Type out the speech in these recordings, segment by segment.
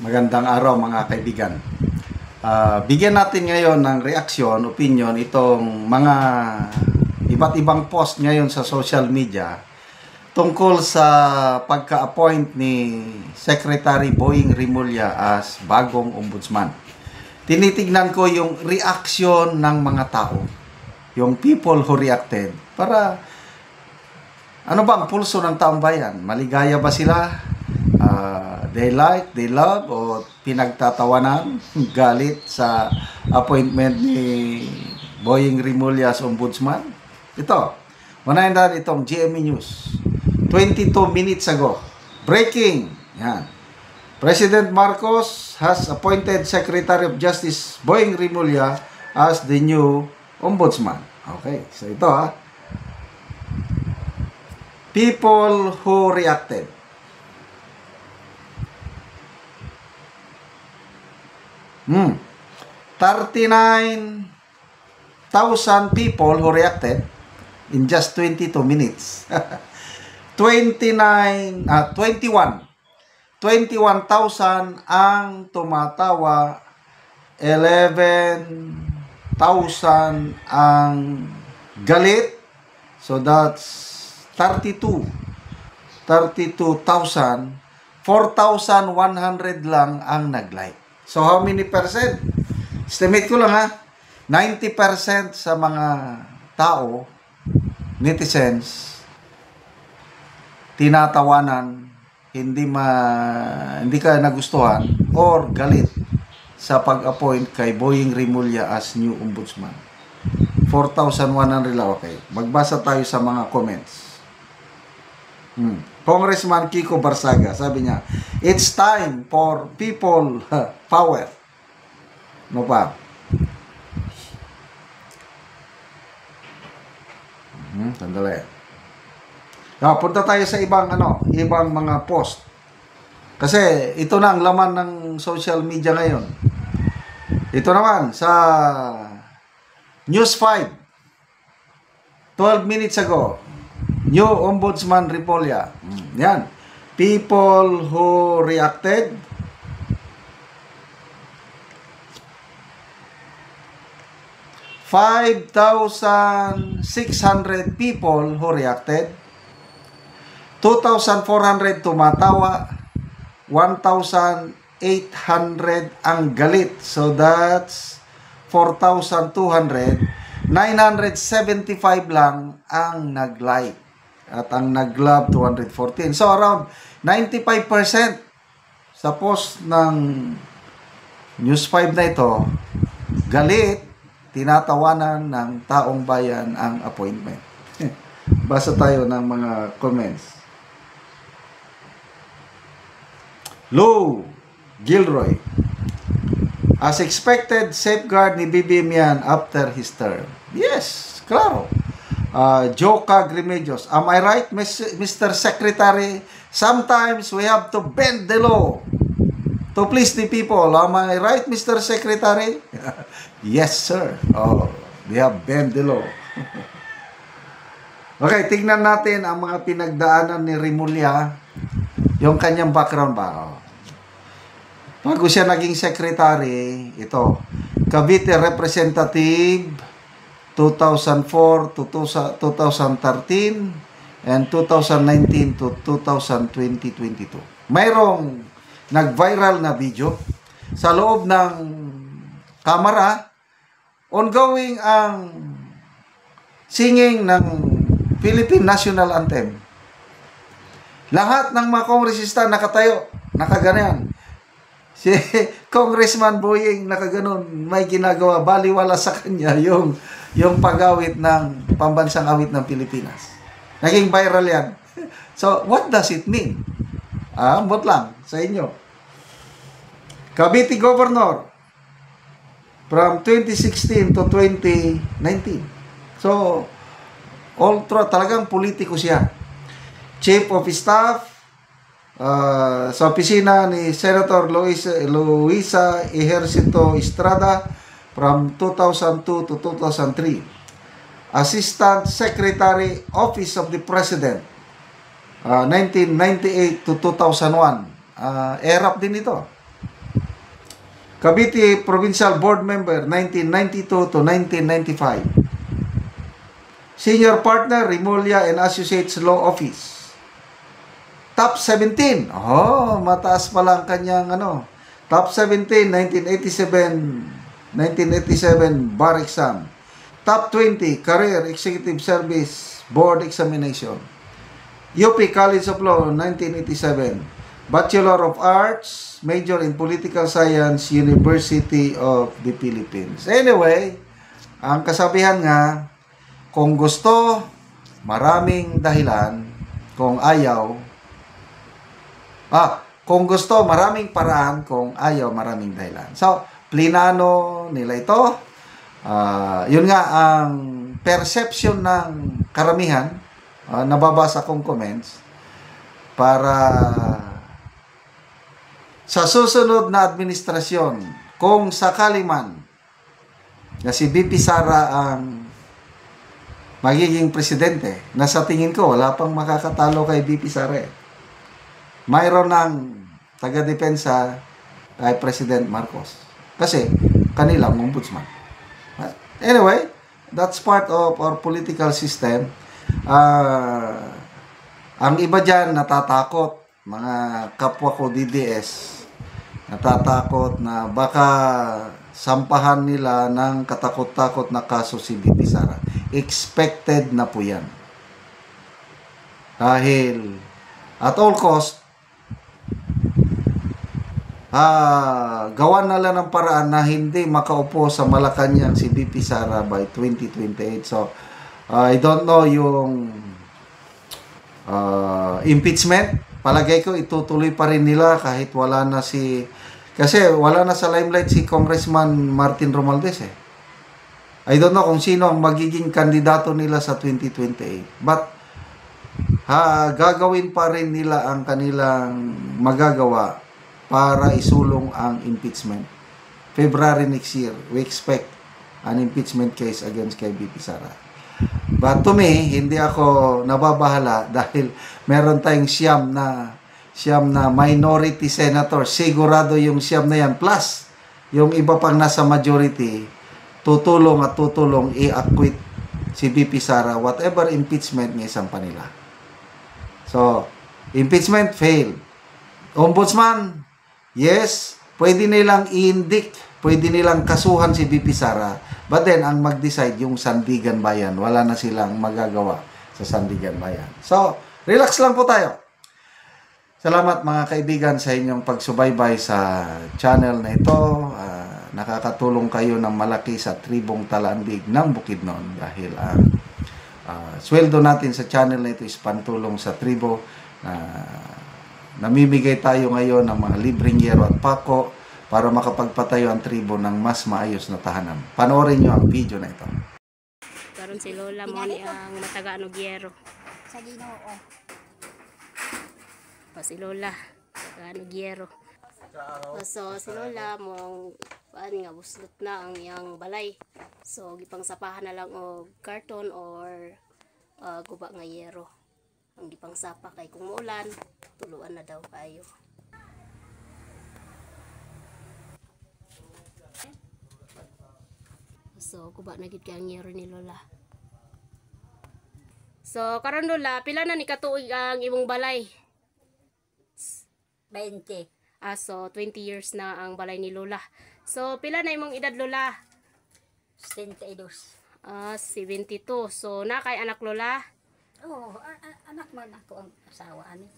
Magandang araw mga kaibigan. Bigyan natin ngayon ng reaksyon, opinion itong mga iba't ibang post ngayon sa social media tungkol sa pagka-appoint ni Secretary Boying Rimulya as bagong ombudsman. Tinitignan ko yung reaksyon ng mga tao, yung people who reacted, para ano ba ang pulso ng taong bayan? Maligaya ba sila? They like, they love, o pinagtatawanan, galit sa appointment ni Boying Rimulya as ombudsman? Ito, unahin natin itong GMA News. 22 minutes ago. Breaking. Yan. President Marcos has appointed Secretary of Justice Boying Rimulya as the new ombudsman. Okay, so ito people who reacted. Hmm. 39,000 people who reacted in just 22 minutes. 21,000 ang tumatawa, 11,000 ang galit. So that's 32,000. 4,100 lang ang nag-like. So how many percent? Estimate ko lang 90% sa mga tao, netizens, tinatawanan, hindi ka nagustuhan or galit sa pag-appoint kay Boying Rimulya as new ombudsman. 4,100 lang. Okay. Magbasa tayo sa mga comments. Congressman Kiko Barsaga, sabi niya, it's time for people power. No pa? Sandali. Punta tayo sa ibang mga post. Kasi ito na ang laman ng social media ngayon. Ito naman sa News 5. 12 minutes ago. New Ombudsman Rimulya. Yan. People who reacted. $5,600 people who reacted. 2,400 tumatawa. 1,800 ang galit. So that's 4,200. 975 lang ang nag-like. At ang nag-love, 214. So, around 95% sa post ng News 5 na ito, galit, tinatawanan ng taong bayan ang appointment. Basa tayo ng mga comments. Lou Gilroy. As expected, safeguard ni BBM yan after his term. Yes, claro. Joka Grimedios. Am I right, Mr. Secretary? Sometimes we have to bend the law to please the people. Am I right, Mr. Secretary? Yes, sir. Oh, we have bend the law. Okay, tingnan natin ang mga pinagdaanan ni Rimulya. Yung kanyang background ba? Bago siya naging secretary, ito, Cavite Representative, 2004 to 2013 and 2019 to 2022. Mayroong nag-viral na video sa loob ng kamera, ongoing ang singing ng Philippine National Anthem. Lahat ng mga kongresista nakatayo, nakaganyan. Si Congressman Boying nakaganon, may ginagawa, baliwala sa kanya yung pag-awit ng pambansang awit ng Pilipinas. Naging viral yan. So, what does it mean? Ambot lang sa inyo. Cavite Governor from 2016 to 2019. So, all through, talagang politiko siya. Chief of Staff, sa opisina ni Senator Luisa Ejercito Estrada from 2002 to 2003. Assistant Secretary, Office of the President, 1998 to 2001. ERAP din ito. Cavite Provincial Board Member 1992 to 1995. Senior Partner Rimulya and Associates Law Office. Top 17. Oh, mataas pa lang kanyang Top 17 1987 bar exam. Top 20 Career Executive Service Board Examination. UP College of Law 1987. Bachelor of Arts, major in Political Science, University of the Philippines. Anyway, ang kasabihan nga, kung gusto, maraming dahilan. Kung ayaw, kung gusto, maraming paraan. Kung ayaw, maraming dahilan. So, plinano nila ito. Yun nga ang perception ng karamihan. Nababasa kong comments para sa susunod na administrasyon, kung sakali man na si BP Sara ang magiging presidente, na sa tingin ko wala pang makakatalo kay BP Sara. Mayroon ng taga-depensa kay President Marcos kasi kanilang ombudsman. Anyway, that's part of our political system. Ang iba dyan natatakot, mga kapwa ko DDS, natatakot na baka sampahan nila ng katakot-takot na kaso si BP Sara. Expected na po yan. Dahil at all cost, gawan na lang ng paraan na hindi makaupo sa Malacanang si BP Sara by 2028. So, I don't know yung impeachment. Palagay ko itutuloy pa rin nila kahit wala na kasi wala na sa limelight si Congressman Martin Romualdez. I don't know kung sino ang magiging kandidato nila sa 2028. But gagawin pa rin nila ang kanilang magagawa para isulong ang impeachment. February next year, we expect an impeachment case against kay BP Sara. But to me, hindi ako nababahala dahil meron tayong siyam na minority senator. Sigurado yung siyam na yan. Plus, yung iba pang nasa majority, tutulong i-acquit si BP Sara whatever impeachment ng isang panila. So, impeachment failed. Ombudsman, yes, pwede nilang i-indict, pwede nilang kasuhan si BP Sara. But then, ang mag-decide yung Sandigan Bayan. Wala na silang magagawa sa Sandigan Bayan. So, relax lang po tayo. Salamat mga kaibigan sa inyong pagsubaybay sa channel na ito. Nakakatulong kayo ng malaki sa tribong Talandig ng Bukidnon dahil ang sweldo natin sa channel na ito is pantulong sa tribo. Namimigay tayo ngayon ng mga libreng yero at pako para makapagpatayo ang tribo ng mas maayos na tahanan. Panoorin nyo ang video na ito. Karon si Lola mo ni ang mataga yero. Sa Ginoo. Si Lola, taga yero. So si Lola mong nga buslot na ang iyang balay. So gipang sapahan na lang og karton or guba nga yero. Ang gipang sapa kay kung muulan, tuluan na daw kayo. So guba na gid kay ang yero ni Lola. So karon Lola, pila na ni katuig ang imong balay? 20. So 20 years na ang balay ni Lola. So pila na imong edad Lola? 72. 72. So na kay anak Lola? Oh, anak man ako ang asawa ani.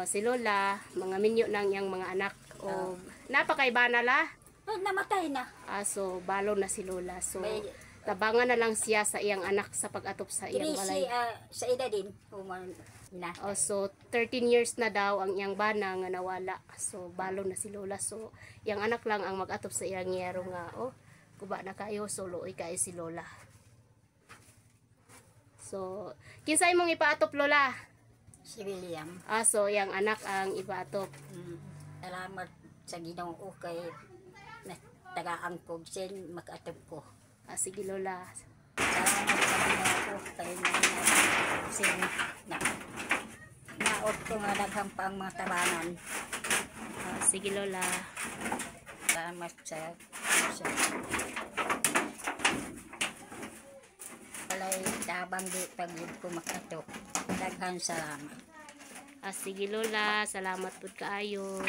Si Lola, mga minyo nang iyang mga anak. O napakay ba nala? Namatay na. So balo na si Lola. So tabangan na lang siya sa iyang anak sa pag-atop sa iyang balay. Sa edad din. Na. So 13 years na daw ang iyang bana nga nawala. So balo na si Lola. So iyang anak lang ang mag-atop sa iyang yero nga. Kuba na kayo, so luoy kayo si Lola. So kinsa imong ipaatop Lola? Si William. So iyang anak ang ipaatop. Salamat sa Ginoo kay tagaan ko sin makaatop ko. Sige Lola. Salamat sa Ginoo kay sin naot ko nga daghang pang mga tabanan. Sige Lola. salamat sa walay tabang di pagid ko makato. Daghang salamat. Sige Lola, salamat po kaayo.